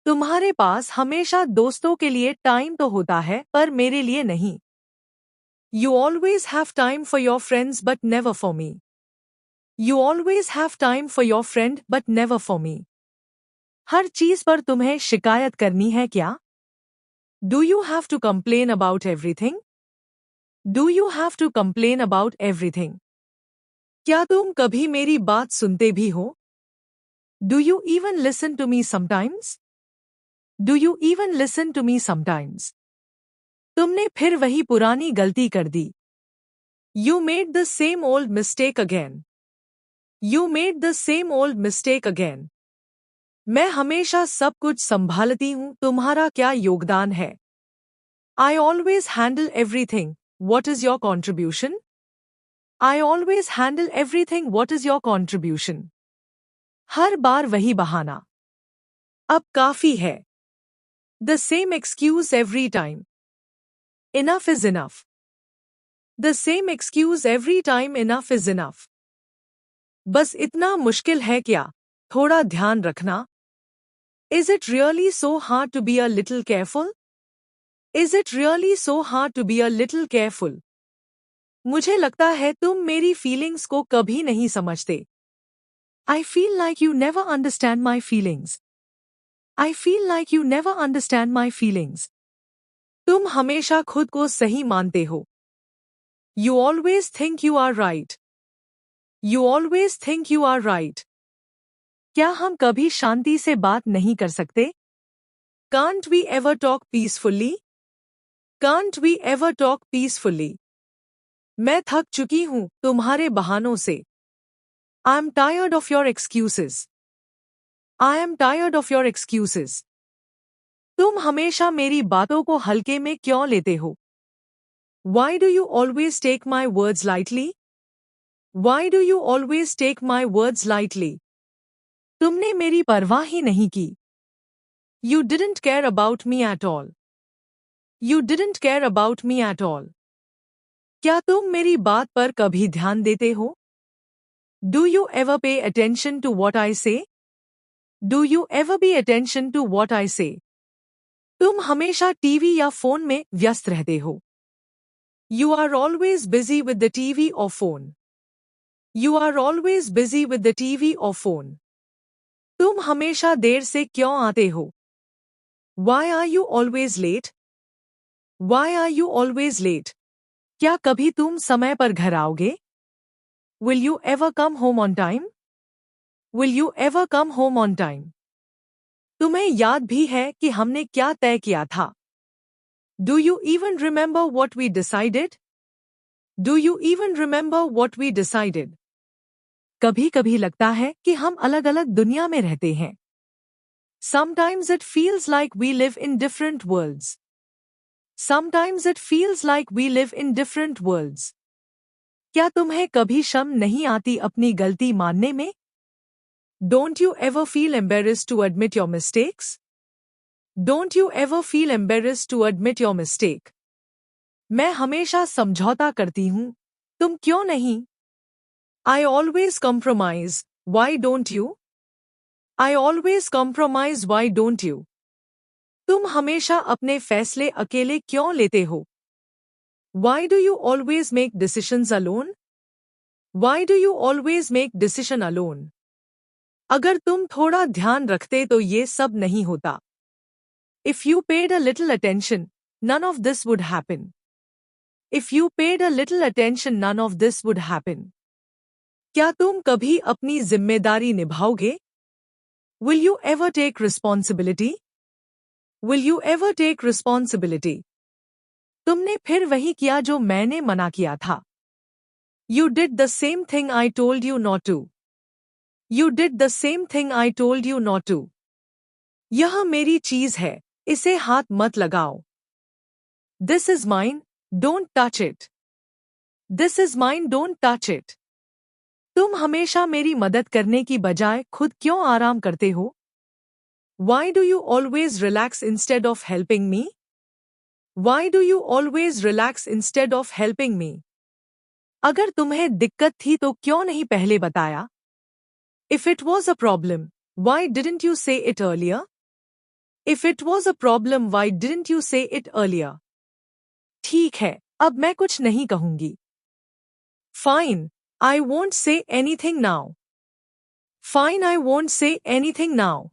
तुम्हारे पास हमेशा दोस्तों के लिए टाइम तो होता है पर मेरे लिए नहीं। You always have time for your friends but never for me. You always have time for your friend but never for me. हर चीज पर तुम्हें शिकायत करनी है क्या? Do you have to complain about everything? Do you have to complain about everything? क्या तुम कभी मेरी बात सुनते भी हो? Do you even listen to me sometimes? Do you even listen to me sometimes? तुमने फिर वही पुरानी गलती कर दी। You made the same old mistake again. You made the same old mistake again. मैं हमेशा सब कुछ संभालती हूँ, तुम्हारा क्या योगदान है? I always handle everything. What is your contribution? I always handle everything. What is your contribution? हर बार वही बहाना। अब काफी है। The same excuse every time. Enough is enough. The same excuse every time. Enough is enough. बस इतना मुश्किल है क्या? थोड़ा ध्यान रखना। Is it really so hard to be a little careful? Is it really so hard to be a little careful? मुझे लगता है तुम मेरी फीलिंग्स को कभी नहीं समझते। I feel like you never understand my feelings. I feel like you never understand my feelings. तुम हमेशा खुद को सही मानते हो। You always think you are right. You always think you are right. क्या हम कभी शांति से बात नहीं कर सकते? Can't we ever talk peacefully? Can't we ever talk peacefully? मैं थक चुकी हूँ तुम्हारे बहानों से। I am tired of your excuses. I am tired of your excuses. तुम हमेशा मेरी बातों को हल्के में क्यों लेते हो? Why do you always take my words lightly? Why do you always take my words lightly? तुमने मेरी परवाह ही नहीं की। You didn't care about me at all. You didn't care about me at all. क्या तुम मेरी बात पर कभी ध्यान देते हो? Do you ever pay attention to what I say? Do you ever pay attention to what I say? तुम हमेशा टीवी या फोन में व्यस्त रहते हो। You are always busy with the TV or phone. You are always busy with the TV or phone. तुम हमेशा देर से क्यों आते हो? Why are you always late? Why are you always late? क्या कभी तुम समय पर घर आओगे? Will you ever come home on time? Will you ever come home on time? तुम्हें याद भी है कि हमने क्या तय किया था? Do you even remember what we decided? Do you even remember what we decided? कभी-कभी लगता है कि हम अलग-अलग दुनिया में रहते हैं। Sometimes it feels like we live in different worlds. Sometimes it feels like we live in different worlds. क्या तुम्हें कभी शर्म नहीं आती अपनी गलती मानने में? Don't you ever feel embarrassed to admit your mistakes? Don't you ever feel embarrassed to admit your mistake? मैं हमेशा समझौता करती हूँ, तुम क्यों नहीं? I always compromise, why don't you? I always compromise, why don't you? तुम हमेशा अपने फैसले अकेले क्यों लेते हो? Why do you always make decisions alone? Why do you always make decision alone? अगर तुम थोड़ा ध्यान रखते तो ये सब नहीं होता। If you paid a little attention, none of this would happen. If you paid a little attention, none of this would happen. क्या तुम कभी अपनी जिम्मेदारी निभाओगे? Will you ever take responsibility? Will you ever take responsibility? तुमने फिर वही किया जो मैंने मना किया था। You did the same thing I told you not to. You did the same thing I told you not to. यह मेरी चीज है, इसे हाथ मत लगाओ। This is mine, don't touch it. This is mine, don't touch it. तुम हमेशा मेरी मदद करने की बजाय खुद क्यों आराम करते हो? Why do you always relax instead of helping me? Why do you always relax instead of helping me? अगर तुम्हें दिक्कत थी तो क्यों नहीं पहले बताया? If it was a problem, why didn't you say it earlier? If it was a problem, why didn't you say it earlier? ठीक है, अब मैं कुछ नहीं कहूंगी. Fine, I won't say anything now. Fine, I won't say anything now.